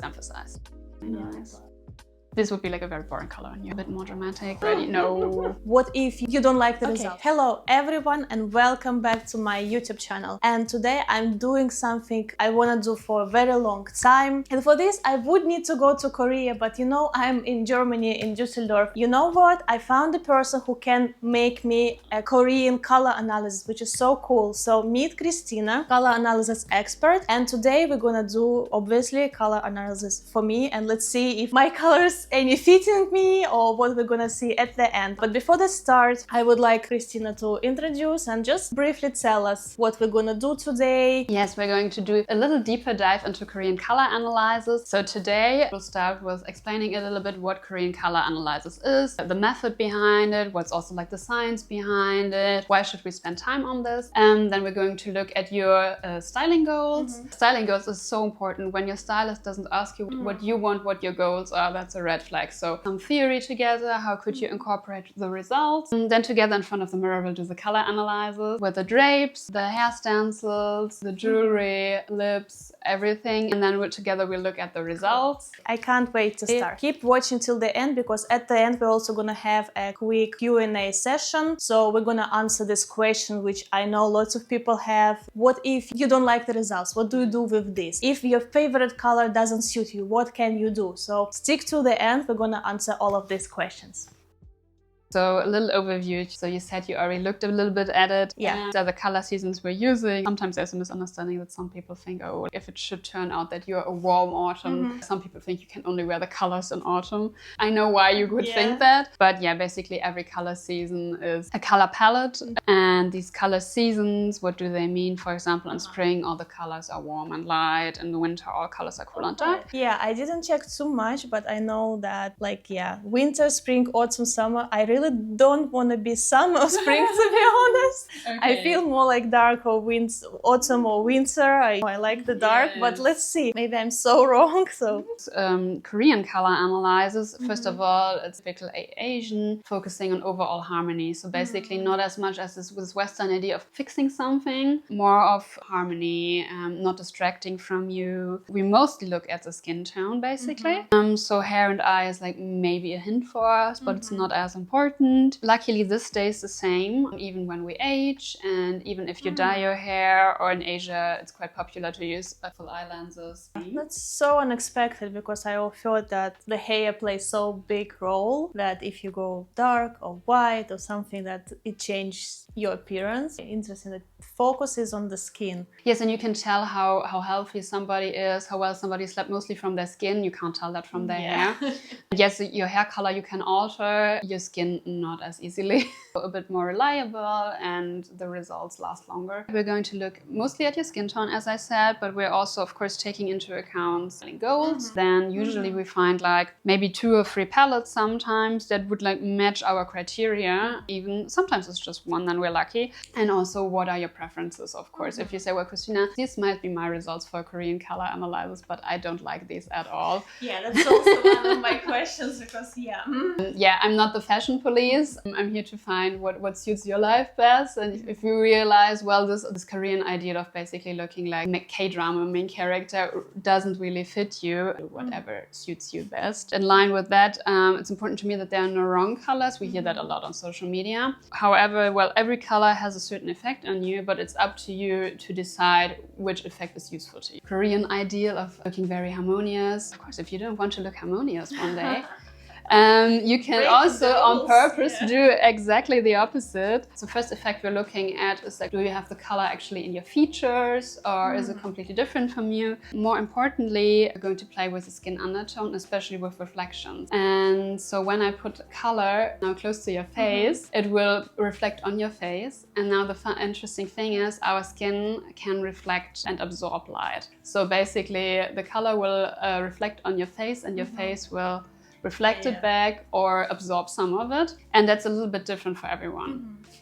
emphasized. Nice. This would be like a very boring color on you, a bit more dramatic. Ready? No. What if you don't like the result? Hello everyone and welcome back to my YouTube channel. And today I'm doing something I want to do for a very long time. And for this I would need to go to Korea, but you know I'm in Germany, in Düsseldorf. You know what? I found a person who can make me a Korean color analysis, which is so cool. So meet Christina, color analysis expert. And today we're gonna do obviously color analysis for me. And let's see if my colors any fitting me or what we're gonna see at the end. But before the start, I would like Christina to introduce and just briefly tell us what we're gonna do today. Yes, we're going to do a little deeper dive into Korean color analysis. So today we'll start with explaining a little bit what Korean color analysis is, the method behind it, what's also like the science behind it, why should we spend time on this, and then we're going to look at your styling goals. Styling goals is so important. When your stylist doesn't ask you what you want, what your goals are, that's a red flag. So some theory together, how could you incorporate the results? And then together in front of the mirror we'll do the color analysis with the drapes, the hair stencils, the jewelry, lips, everything, and then together we'll look at the results. I can't wait to start. Keep watching till the end because at the end we're also gonna have a quick Q&A session. So we're gonna answer this question which I know lots of people have. What if you don't like the results? What do you do with this? If your favorite color doesn't suit you, what can you do? So stick to the end, we're gonna answer all of these questions. So a little overview. So you said you already looked a little bit at it. Yeah. The color seasons we're using. Sometimes there's a misunderstanding that some people think, oh, if it should turn out that you're a warm autumn, some people think you can only wear the colors in autumn. I know why you would think that. But yeah, basically every color season is a color palette. And these color seasons, what do they mean? For example, in spring, all the colors are warm and light. In the winter, all colors are cool and dark. Yeah, I didn't check too much, but I know that like, yeah, winter, spring, autumn, summer, I really don't want to be summer or spring to be honest. I feel more like dark or autumn or winter. I like the dark, but let's see. Maybe I'm so wrong. So Korean color analysis, first of all, it's typically Asian, focusing on overall harmony. So basically not as much as this Western idea of fixing something, more of harmony, not distracting from you. We mostly look at the skin tone basically. So hair and eye is like maybe a hint for us, but it's not as important. Luckily, this stays the same even when we age, and even if you dye your hair, or in Asia, it's quite popular to use full eye lenses. That's so unexpected because I thought that the hair plays so big role that if you go dark or white or something that it changes your appearance. Interesting that focus is on the skin. Yes, and you can tell how healthy somebody is, how well somebody slept, mostly from their skin. You can't tell that from their hair. Yes, your hair color you can alter, your skin not as easily. A bit more reliable and the results last longer. We're going to look mostly at your skin tone, as I said, but we're also, of course, taking into account styling goals. Then usually we find like maybe 2 or 3 palettes sometimes that would like match our criteria. Even sometimes it's just one, then we're lucky. And also, what are your preferences, of course? If you say, well, Christina, these might be my results for Korean color analysis, but I don't like these at all. Yeah, that's also one of my questions because yeah, I'm not the fashion police. I'm here to find what suits your life best. And if you realize, well, this Korean idea of basically looking like K-drama main character doesn't really fit you, whatever suits you best. In line with that, it's important to me that there are no wrong colors. We hear that a lot on social media. However, well, every color has a certain effect on you, but it's up to you to decide which effect is useful to you. Korean ideal of looking very harmonious. Of course, if you don't want to look harmonious one day, you can also on purpose do exactly the opposite. So first effect we're looking at is like, do you have the color actually in your features, or is it completely different from you? More importantly, we're going to play with the skin undertone, especially with reflections. And so when I put color now close to your face, it will reflect on your face. And now the interesting thing is our skin can reflect and absorb light. So basically the color will reflect on your face, and your face will reflect it back or absorb some of it. And that's a little bit different for everyone.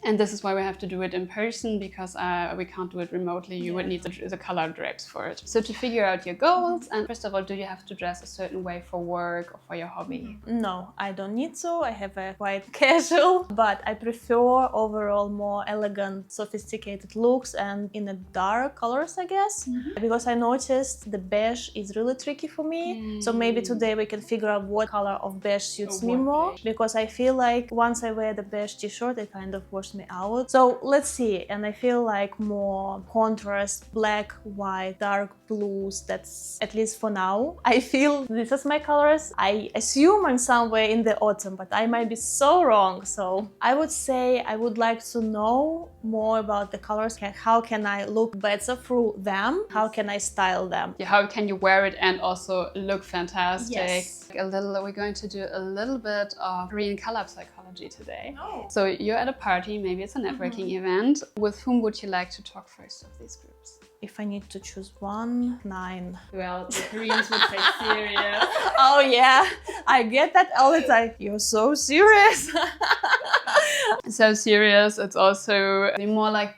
And this is why we have to do it in person, because we can't do it remotely. You would need the color drapes for it. So to figure out your goals, and first of all, do you have to dress a certain way for work or for your hobby? No, I don't need to. I have a quite casual, but I prefer overall more elegant, sophisticated looks and in the dark colors, I guess. Because I noticed the beige is really tricky for me. So maybe today we can figure out what color of beige suits me more. Because I feel like once I wear the beige t-shirt, it kind of washes me out. So let's see. And I feel like more contrast, black, white, dark blues. That's at least for now. I feel this is my colors. I assume I'm somewhere in the autumn, but I might be so wrong. So I would say I would like to know more about the colors. How can I look better through them? How can I style them? Yeah, how can you wear it and also look fantastic? Yes. We're going to do a little bit of Korean color psychology today. So you're at a party, maybe it's a networking event. With whom would you like to talk first of these groups? If I need to choose one, 9. Well, the Koreans would say serious. Oh yeah, I get that all the time. You're so serious. So serious, it's also more like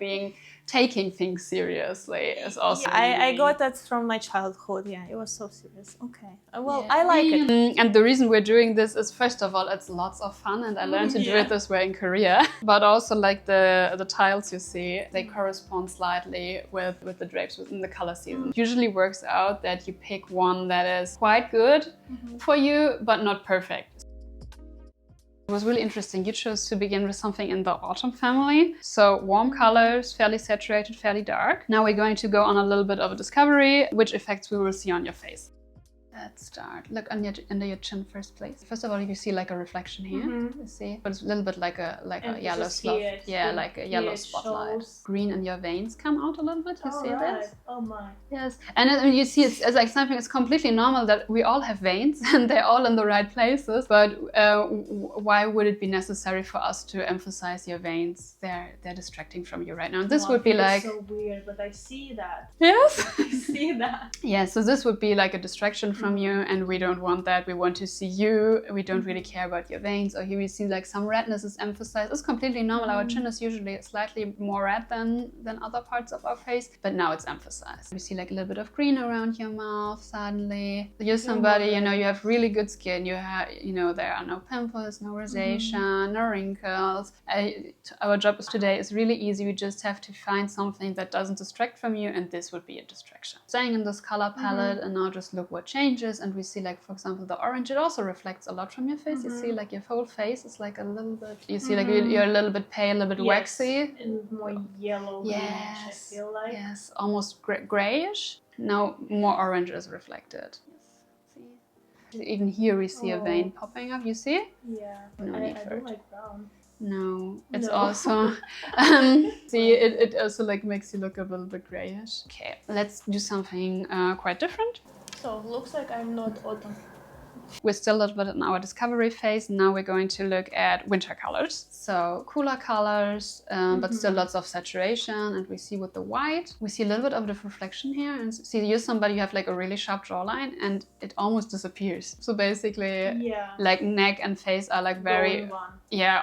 taking things seriously is also I got that from my childhood. Yeah, it was so serious. Okay, well, I like it. And the reason we're doing this is, first of all, it's lots of fun, and I learned to do it this way in Korea. But also, like the tiles you see, they correspond slightly with the drapes within the color season. It usually works out that you pick one that is quite good for you, but not perfect. It was really interesting. You chose to begin with something in the autumn family. So warm colors, fairly saturated, fairly dark. Now we're going to go on a little bit of a discovery, which effects we will see on your face. Let's start. Look under your chin first, please. First of all, you see like a reflection here. You see, but it's a little bit like a yellow spot. Yeah, like a yellow spotlight. Green in your veins come out a little bit. You see this? Oh my. Yes, and then you see it's like something. It's completely normal that we all have veins and they're all in the right places. But why would it be necessary for us to emphasize your veins? They're distracting from you right now. And this would be like so weird, but I see that. Yes, I see that. Yeah, so this would be like a distraction from you, and we don't want that. We want to see you. We don't really care about your veins. Or here we see like some redness is emphasized. It's completely normal. Our chin is usually slightly more red than other parts of our face, but now it's emphasized. We see like a little bit of green around your mouth suddenly. You're somebody, you know, you have really good skin. You have, you know, there are no pimples, no rosacea, no wrinkles. Our job today is really easy. We just have to find something that doesn't distract from you, and this would be a distraction. Staying in this color palette, and now just look what changes. And we see, like, for example, the orange, it also reflects a lot from your face. You see, like, your whole face is like a little bit, you see, like, you're a little bit pale, a little bit waxy. And more yellow, I feel like. Yes, almost grayish. Now more orange is reflected. Yes, see. Even here we see a vein popping up, you see? Yeah, no I need for don't it. like brown. No, it's also, see, it also like makes you look a little bit grayish. Okay, let's do something quite different. So, looks like I'm not autumn. We're still a little bit in our discovery phase. Now we're going to look at winter colors. So cooler colors, but still lots of saturation. And we see with the white, we see a little bit of the reflection here. And see, you're somebody, you have like a really sharp jawline and it almost disappears. So basically, like neck and face are like very,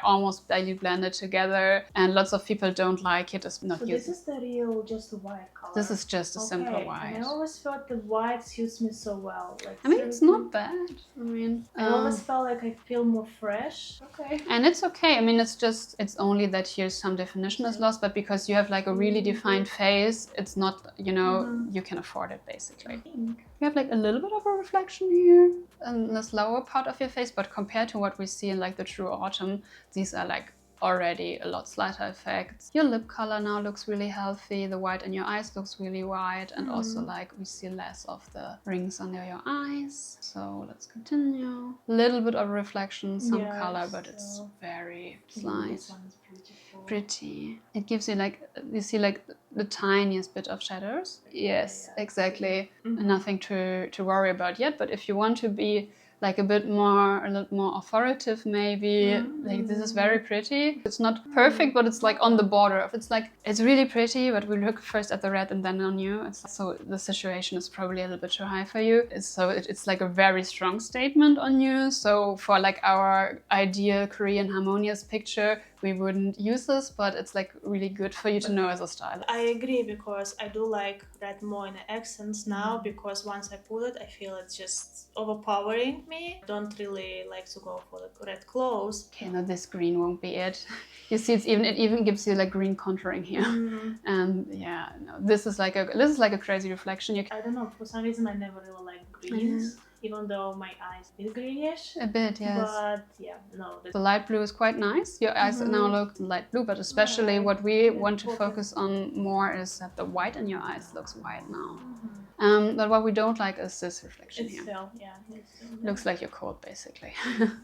almost barely blended together. And lots of people don't like it. It's not so this is the real, just a white color? This is just a simple white. And I always thought the white suits me so well. Like, I mean, it's not bad. I mean, I always felt like I feel more fresh. Okay. And it's okay. I mean, it's only that here's some definition is lost, but because you have like a really defined face, it's not, you know, you can afford it basically. You have like a little bit of a reflection here in this lower part of your face, but compared to what we see in like the true autumn, these are like already a lot slighter effects. Your lip color now looks really healthy. The white in your eyes looks really white, and also like we see less of the rings under your eyes. So let's continue. A little bit of reflection, some color, but it's very slight. This one is beautiful. Pretty. It gives you like, you see like the tiniest bit of shadows. Yes, exactly. Nothing to worry about yet, but if you want to be like a little more authoritative maybe. Like this is very pretty. It's not perfect, but it's like on the border. It's really pretty, but we look first at the red and then on you. So the situation is probably a little bit too high for you. It's like a very strong statement on you. So for like our ideal Korean harmonious picture, we wouldn't use this, but it's like really good for you to know as a stylist. I agree, because I do like red more in the accents now, because once I put it, I feel it's just overpowering me. Don't really like to go for the red clothes. Okay, now this green won't be it. You see, it even gives you like green contouring here. And yeah, no, this is like a crazy reflection. I don't know, for some reason I never really liked greens. Even though my eyes are greenish. A bit, yes. But yeah, no. The light blue is quite nice. Your eyes now look light blue, but especially what we want to focus on more is that the white in your eyes looks white now. But what we don't like is this reflection here. Looks like you're cold, basically.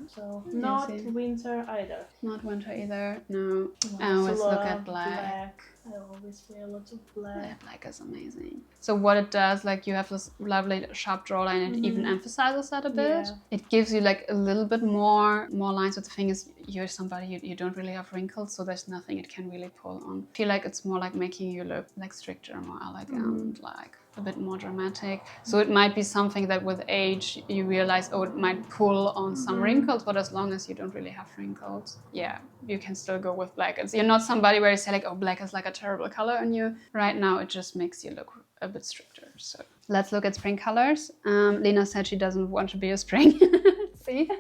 So not winter either. Not winter either, no. I always look at black. I always wear lots of black. Yeah, black is amazing. So what it does, like you have this lovely sharp jawline, and it even emphasizes that a bit. Yeah. It gives you like a little bit more lines. But the thing is, you're somebody, you don't really have wrinkles, so there's nothing it can really pull on. I feel like it's more like making you look like stricter, more elegant, like a bit more dramatic. So it might be something that with age you realize, oh, it might pull on some wrinkles, but as long as you don't really have wrinkles, yeah, you can still go with black. You're not somebody where you say like, oh, black is like a terrible color on you. Right now it just makes you look a bit stricter. So let's look at spring colors. Lena said she doesn't want to be a spring. See?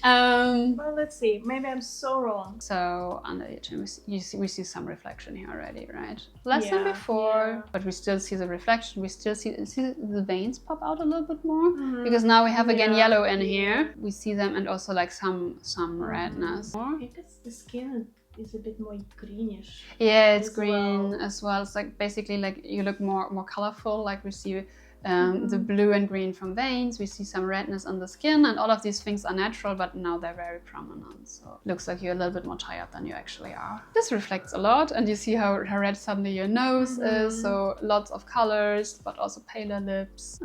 Well, let's see. Maybe I'm so wrong. So under your chin, we see some reflection here already, right? Less than before, but we still see the reflection. We still see the veins pop out a little bit more, because now we have again yellow in here. We see them, and also like some redness. Because the skin is a bit more greenish. Yeah, it's green as well. It's like basically like you look more colorful. Like we see the blue and green from veins. We see some redness on the skin, and all of these things are natural, but now they're very prominent. So it looks like you're a little bit more tired than you actually are. This reflects a lot, and you see how red suddenly your nose is. So lots of colors, but also paler lips.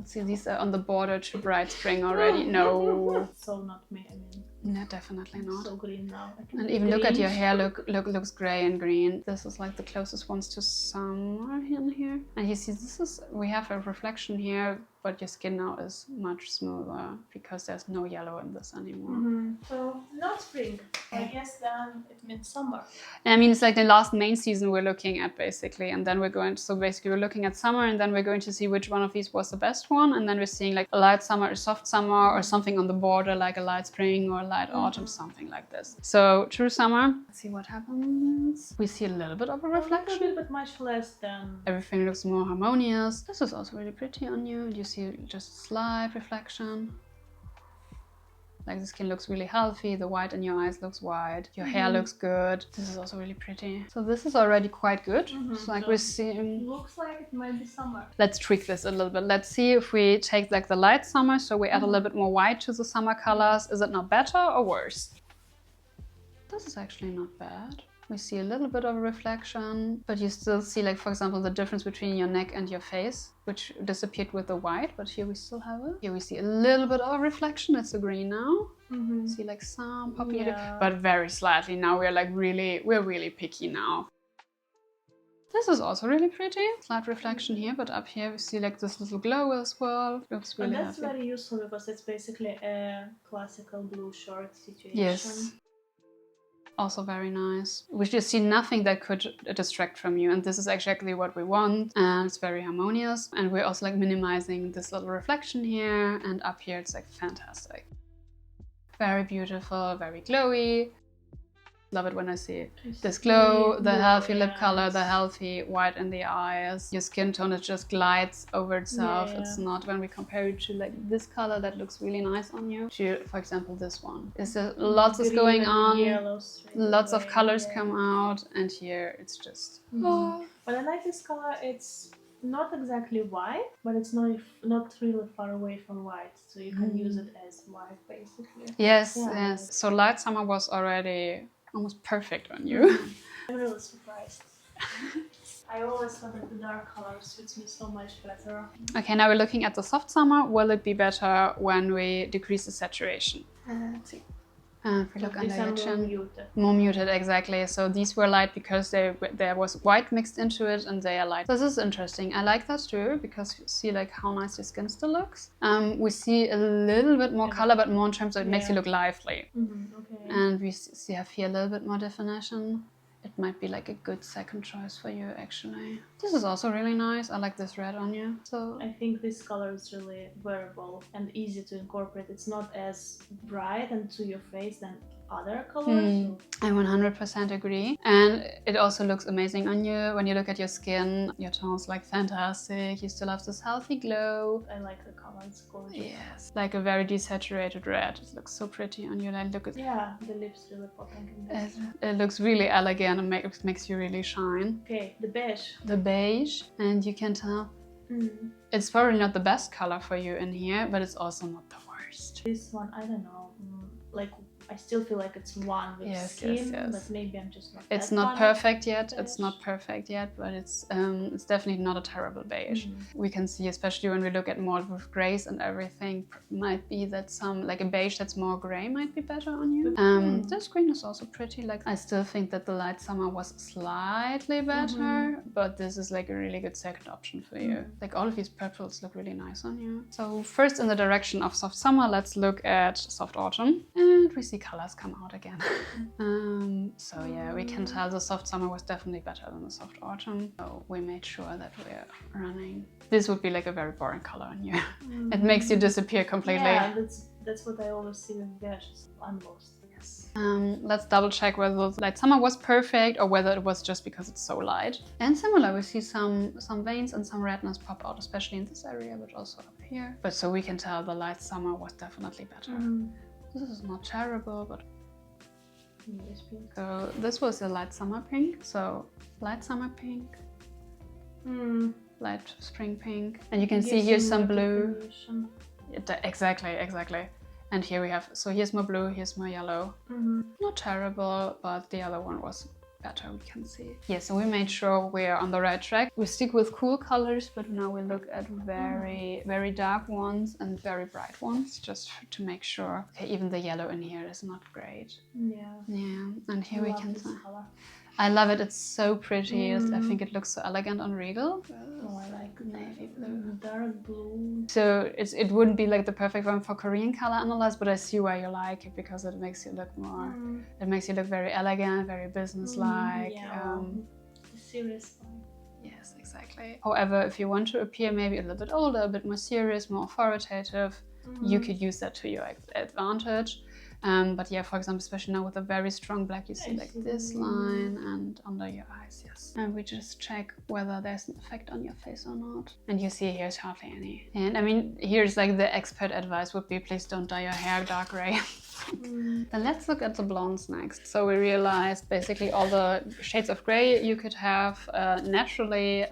See, these are on the border to bright spring already. No. So not me, I mean. No, definitely not. So green now. And even look at your hair, looks grey and green. This is like the closest ones to summer in here. And you see, we have a reflection here, but your skin now is much smoother because there's no yellow in this anymore. So not spring. I guess then it means summer. I mean, it's like the last main season we're looking at basically, and then we're looking at summer, and then we're going to see which one of these was the best one, and then we're seeing like a light summer, a soft summer, or something on the border like a light spring or a light autumn, something like this. So true summer. Let's see what happens. We see a little bit of a reflection. A little bit, but much less than. Everything looks more harmonious. This is also really pretty on you. You see just slight reflection. Like the skin looks really healthy, the white in your eyes looks white, your hair looks good. This is also really pretty. So this is already quite good. It's like we're seeing... Looks like it might be summer. Let's tweak this a little bit. Let's see if we take like the light summer, so we add a little bit more white to the summer colors. Is it now better or worse? This is actually not bad. We see a little bit of a reflection, but you still see, like, for example, the difference between your neck and your face, which disappeared with the white, but here we still have it. Here we see a little bit of a reflection. It's a green now. See like some popping, but very slightly. Now we're really picky now. This is also really pretty. Slight reflection here, but up here we see like this little glow as well. Looks really And that's healthy. very useful because it's basically a classical blue short situation. Yes. Also very nice. We just see nothing that could distract from you, and this is exactly what we want, and it's very harmonious. And we're also like minimizing this little reflection here, and up here it's like fantastic. Very beautiful, very glowy. Love it when I see this glow, the healthy lip color, the healthy white in the eyes. Your skin tone, it just glides over itself. It's not when we compare it to like this color that looks really nice on you. To, for example, this one. Lots is going on, lots of colors come out, and here it's just... But I like this color. It's not exactly white, but it's not really far away from white, so you can use it as white basically. Yes, yes. So light summer was already almost perfect on you. I'm really surprised. I always thought that the dark color suits me so much better. Okay, now we're looking at the soft summer. Will it be better when we decrease the saturation? Let's see. If we look under your chin, more muted, exactly. So these were light because there was white mixed into it, and they are light. So this is interesting. I like that too because you see like how nice your skin still looks. We see a little bit more color, but more in terms of it makes you look lively. Okay. And we see have here a little bit more definition. It might be like a good second choice for you, actually. This is also really nice. I like this red on you. So I think this color is really wearable and easy to incorporate. It's not as bright and to your face than other colors. I 100% agree. And it also looks amazing on you. When you look at your skin, your tone's like fantastic. You still have this healthy glow. I like the color, it's gorgeous. Yes, like a very desaturated red. It looks so pretty on you. And look at the lips really popping in this. It looks really elegant and makes you really shine. Okay, the beige. The beige, and you can tell it's probably not the best color for you in here, but it's also not the worst. This one, I don't know, like I still feel like it's one with skin, but maybe I'm just not. It's not perfect yet. It's not perfect yet, but it's definitely not a terrible beige. We can see, especially when we look at more with grays and everything, might be that some like a beige that's more gray might be better on you. This green is also pretty. Like I still think that the light summer was slightly better, but this is like a really good second option for you. Like all of these purples look really nice on you. So first in the direction of soft summer, let's look at soft autumn, and we see colors come out again. So yeah, we can tell the soft summer was definitely better than the soft autumn. So we made sure that we're running. This would be like a very boring color on you. It makes you disappear completely. Yeah, that's what I always see with beige. I'm lost. Yes. Let's double check whether the light summer was perfect or whether it was just because it's so light. And similar, we see some veins and some redness pop out, especially in this area, but also up here. But so we can tell the light summer was definitely better. This is not terrible, but so this was a light summer pink. So light summer pink, light spring pink, and you can see here's some blue. Exactly. And here we have, so here's more blue, here's more yellow. Not terrible, but the other one was better, we can see. Yeah, so we made sure we're on the right track. We stick with cool colors, but now we look at very, very dark ones and very bright ones, just to make sure. Okay, even the yellow in here is not great. Yeah, and here we can see. I love it, it's so pretty. I think it looks so elegant on regal. Oh, I like navy blue. Dark blue. So it wouldn't be like the perfect one for Korean color analyze, but I see why you like it because it makes you look more, it makes you look very elegant, very business-like. Serious one. Yes, exactly. However, if you want to appear maybe a little bit older, a bit more serious, more authoritative, you could use that to your advantage. But yeah, for example, especially now with a very strong black, you see like this line and under your eyes, yes. And we just check whether there's an effect on your face or not. And you see here's hardly any. And I mean, here's like the expert advice would be, please don't dye your hair dark gray. Then let's look at the blondes next. So we realized basically all the shades of gray you could have naturally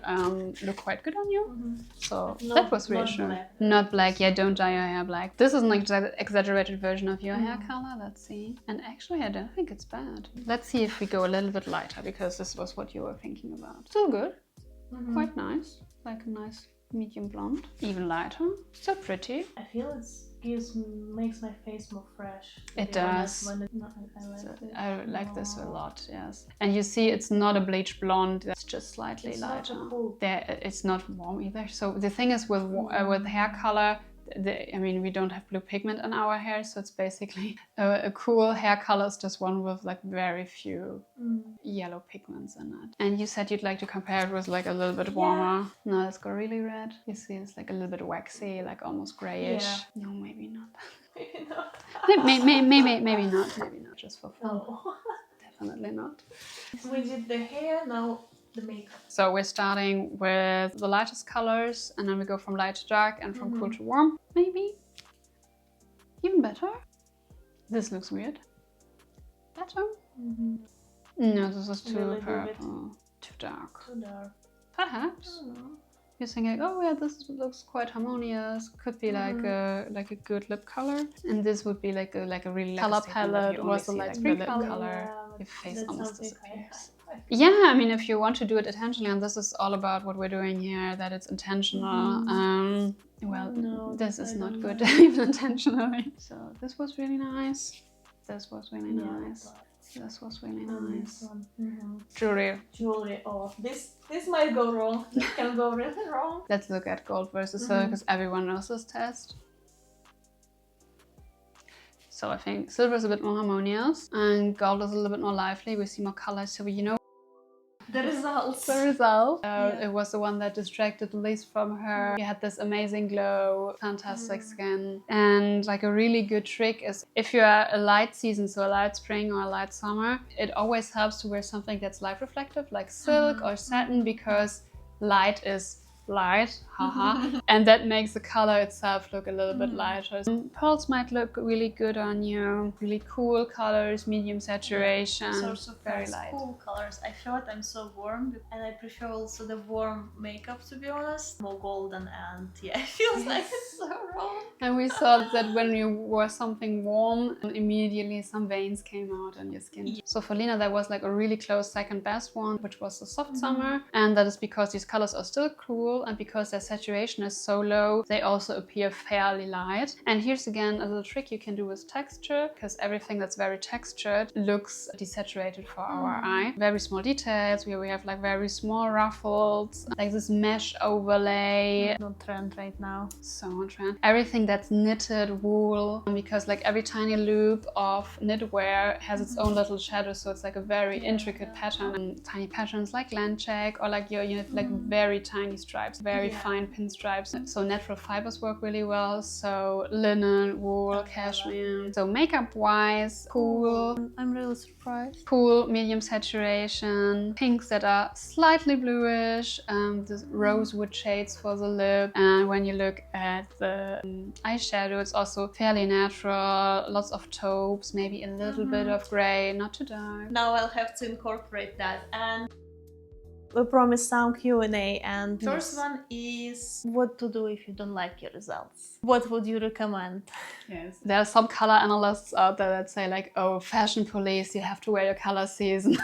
look quite good on you. So that was reassuring. Not black, yeah, don't dye your hair black. This is an exaggerated version of your hair color, let's see. And actually I don't think it's bad. Let's see if we go a little bit lighter, because this was what you were thinking about. Still good, quite nice, like a nice medium blonde. Even lighter, still pretty. I feel makes my face more fresh. It does. I like this a lot, yes. And you see it's not a bleach blonde, it's just slightly lighter. It's not warm either. So the thing is with hair color, I mean, we don't have blue pigment in our hair, so it's basically a cool hair color is just one with like very few yellow pigments in it. And you said you'd like to compare it with like a little bit warmer. No, let's go really red. You see it's like a little bit waxy, like almost grayish. No, maybe not. Maybe not. maybe not. Maybe not, just for fun. No. Definitely not. We did the hair, now the makeup. So we're starting with the lightest colors, and then we go from light to dark and from cool to warm. Maybe even better. This looks weird. Better. No, this is too purple. Too dark. Too dark. Perhaps. You're thinking, oh yeah, this looks quite harmonious. Could be like a good lip color, and this would be like a really color palette was a light lip color. Your face almost disappears. like. Yeah, I mean, if you want to do it intentionally, and this is all about what we're doing here, that it's intentional. Well, No, this is not don't good like. even intentionally. So this was really nice. This was really nice. This was really nice. Jewelry. Oh, this might go wrong. This can go really wrong. Let's look at gold versus silver, because everyone knows this test. So I think silver is a bit more harmonious and gold is a little bit more lively. We see more colors, so you know the results. The result. It was the one that distracted the least from her. She had this amazing glow, fantastic skin. And like a really good trick is if you are a light season, so a light spring or a light summer, it always helps to wear something that's light reflective, like silk or satin, because light is light, haha, and that makes the color itself look a little bit lighter. Pearls might look really good on you, really cool colors, medium saturation, also very light. Cool colors. I thought I'm so warm, and I prefer also the warm makeup, to be honest. More golden, and yeah, it feels like it's so wrong. And we saw that when you wore something warm, immediately some veins came out on your skin. So for Lena, that was like a really close second best one, which was the soft summer, and that is because these colors are still cool, and because their saturation is so low, they also appear fairly light. And here's again a little trick you can do with texture, because everything that's very textured looks desaturated for our eye. Very small details, where we have like very small ruffles, like this mesh overlay. On trend right now. So on trend. Everything that's knitted wool, because like every tiny loop of knitwear has its own little shadow, so it's like a very intricate pattern. And tiny patterns like land check, or like you have like very tiny stripes, very fine pinstripes. So natural fibers work really well. So linen, wool, cashmere. So makeup wise, cool. I'm really surprised. Cool, medium saturation, pinks that are slightly bluish, the rosewood shades for the lip. And when you look at the eyeshadow, it's also fairly natural, lots of taupes, maybe a little bit of gray, not too dark. Now I'll have to incorporate that. And we promised some Q&A, and first one is what to do if you don't like your results. What would you recommend? Yes. There are some color analysts out there that say like, oh, fashion police, you have to wear your color season.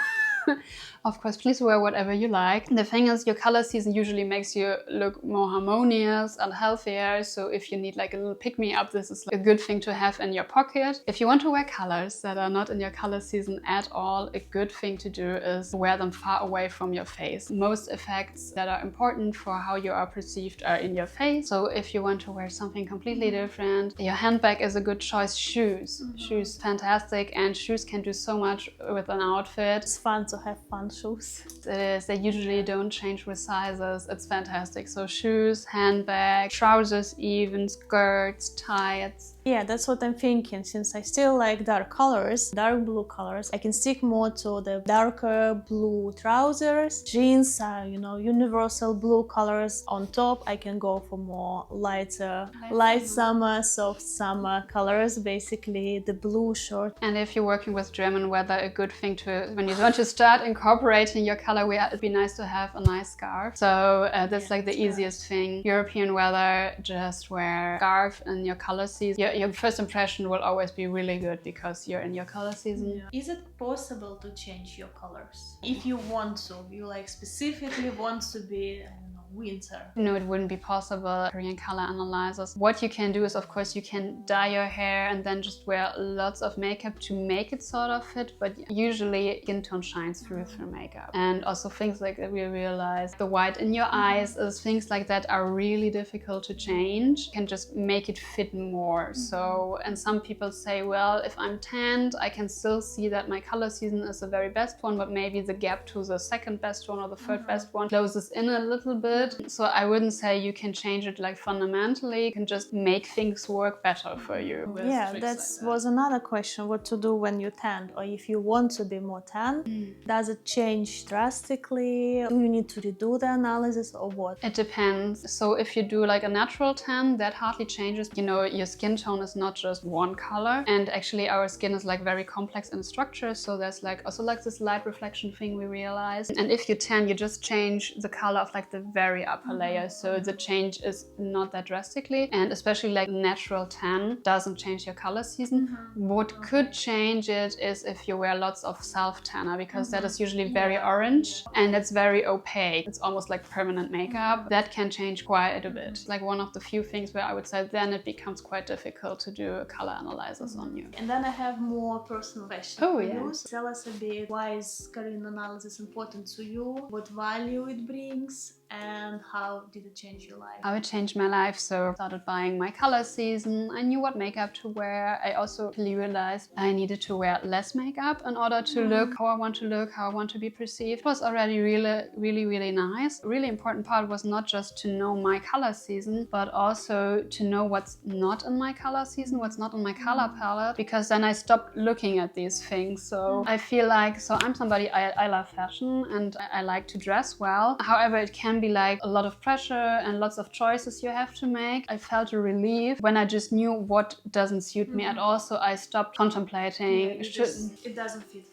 Of course, please wear whatever you like. The thing is, your color season usually makes you look more harmonious and healthier. So if you need like a little pick-me-up, this is like a good thing to have in your pocket. If you want to wear colors that are not in your color season at all, a good thing to do is wear them far away from your face. Most effects that are important for how you are perceived are in your face. So if you want to wear something completely different, your handbag is a good choice. Shoes. Shoes, fantastic. And shoes can do so much with an outfit. It's fun to have fun shoes. It is. They usually don't change with sizes. It's fantastic. So shoes, handbag, trousers even, skirts, tights. Yeah, that's what I'm thinking. Since I still like dark colors, dark blue colors, I can stick more to the darker blue trousers. Jeans are, you know, universal blue colors. On top, I can go for more lighter, light summer, soft summer colors, basically the blue shirt. And if you're working with German weather, a good thing to, when you want to start incorporating your color, it'd be nice to have a nice scarf. So that's like the easiest thing. European weather, just wear a scarf in your color season. Your first impression will always be really good because you're in your color season. Is it possible to change your colors? If you want to, you like specifically want to be, I don't know, winter. No, it wouldn't be possible. Korean color analyzers. What you can do is, of course, you can dye your hair and then just wear lots of makeup to make it sort of fit, but usually skin tone shines through makeup. And also things like that we realize, the white in your eyes is things like that are really difficult to change. You can just make it fit more. So, and some people say, well, if I'm tanned, I can still see that my color season is the very best one, but maybe the gap to the second best one or the third best one closes in a little bit. So I wouldn't say you can change it like fundamentally. You can just make things work better for you. Yeah, that was another question, what to do when you tan, or if you want to be more tan. Does it change drastically? Do you need to redo the analysis or what? It depends. So if you do like a natural tan, that hardly changes. You know, your skin tone is not just one color, and actually our skin is like very complex in structure. So there's like also like this light reflection thing we realized. And if you tan, you just change the color of like the very very upper layer, so the change is not that drastically, and especially like natural tan doesn't change your color season. What could change it is if you wear lots of self tanner, because that is usually very orange and it's very opaque. It's almost like permanent makeup. That can change quite a bit. Like one of the few things where I would say then it becomes quite difficult to do a color analysis on you. And then I have more personal questions. Oh yeah. Tell us a bit, why is Korean analysis important to you? What value it brings? And how did it change your life? How it changed my life. So I started buying my color season. I knew what makeup to wear. I also realized I needed to wear less makeup in order to look how I want to look, how I want to be perceived. It was already really nice. A really important part was not just to know my color season, but also to know what's not in my color season, what's not in my color palette, because then I stopped looking at these things. So I feel like, so I'm somebody, I love fashion and I like to dress well. However, it can be like a lot of pressure and lots of choices you have to make. I felt a relief when I just knew what doesn't suit me at all, so I stopped contemplating. It doesn't fit.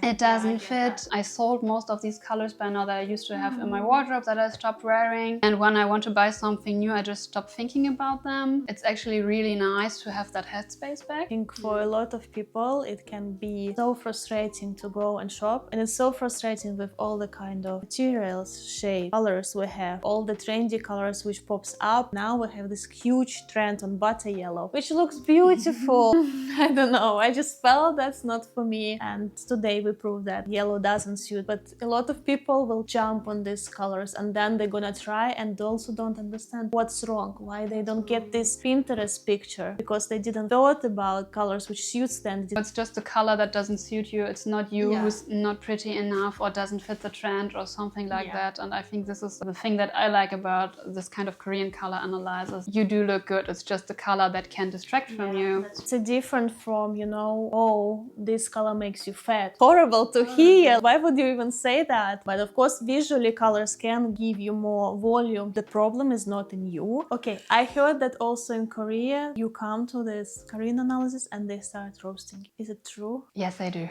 It doesn't fit. I sold most of these colors by now that I used to have in my wardrobe that I stopped wearing. And when I want to buy something new, I just stop thinking about them. It's actually really nice to have that headspace back. I think for a lot of people, it can be so frustrating to go and shop. And it's so frustrating with all the kind of materials, shades, colors we have, all the trendy colors which pops up. Now we have this huge trend on butter yellow, which looks beautiful. I don't know. I just felt that's not for me. And today we proved that yellow doesn't suit, but a lot of people will jump on these colors and then they're gonna try and also don't understand what's wrong, why they don't get this Pinterest picture, because they didn't thought about colors which suits them. It's just a color that doesn't suit you. It's not you who's not pretty enough or doesn't fit the trend or something like that. And I think this is the thing that I like about this kind of Korean color analysis. You do look good. It's just a color that can distract from you. It's different from, you know, oh, this color makes you fat. Horrible to hear. Why would you even say that? But of course, visually colors can give you more volume. The problem is not in you. Okay, I heard that also in Korea, you come to this Korean analysis and they start roasting. Is it true? Yes, I do.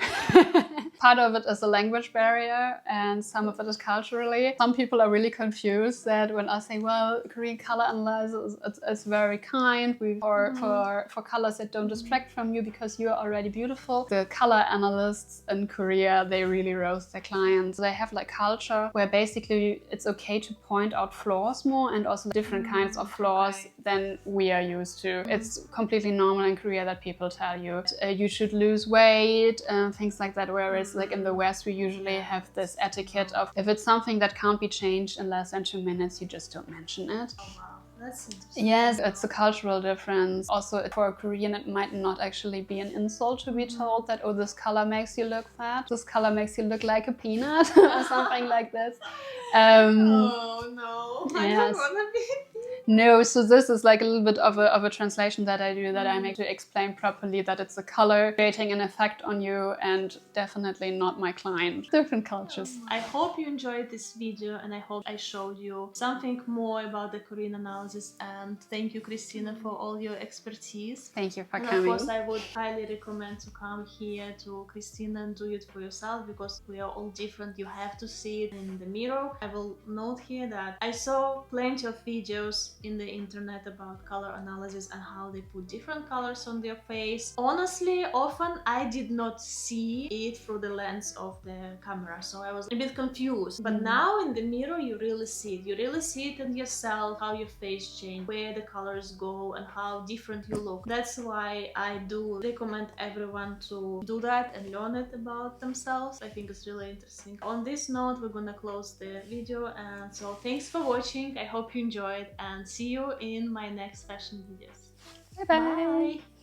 Part of it is a language barrier and some of it is culturally. Some people are really confused that when I say, well, Korean color analysis is very kind for colors that don't distract from you because you're already beautiful. The color analysts in Korea, they really roast their clients. They have like culture where basically it's okay to point out flaws more and also different kinds of flaws than we are used to. It's completely normal in Korea that people tell you you should lose weight, things like that, whereas like in the West we usually have this etiquette of if it's something that can't be changed in less than 2 minutes, you just don't mention it. Oh, wow. That's interesting. Yes, it's a cultural difference. Also, for a Korean, it might not actually be an insult to be told that, oh, this color makes you look fat, this color makes you look like a peanut, or something like this. Oh no, I don't want to be. No, so this is like a little bit of a translation that I do, that I make to explain properly that it's a color creating an effect on you and definitely not my client. Different cultures. I hope you enjoyed this video and I hope I showed you something more about the Korean analysis, and thank you, Christina, for all your expertise. Thank you for and coming. Of course, I would highly recommend to come here to Christina and do it for yourself, because we are all different. You have to see it in the mirror. I will note here that I saw plenty of videos in the internet about color analysis and how they put different colors on their face. Honestly, often I did not see it through the lens of the camera, so I was a bit confused. But now in the mirror you really see it. You really see it in yourself, how your face changes, where the colors go and how different you look. That's why I do recommend everyone to do that and learn it about themselves. I think it's really interesting. On this note, we're gonna close the video, and so thanks for watching. I hope you enjoyed and see you in my next fashion videos. Bye bye. Bye.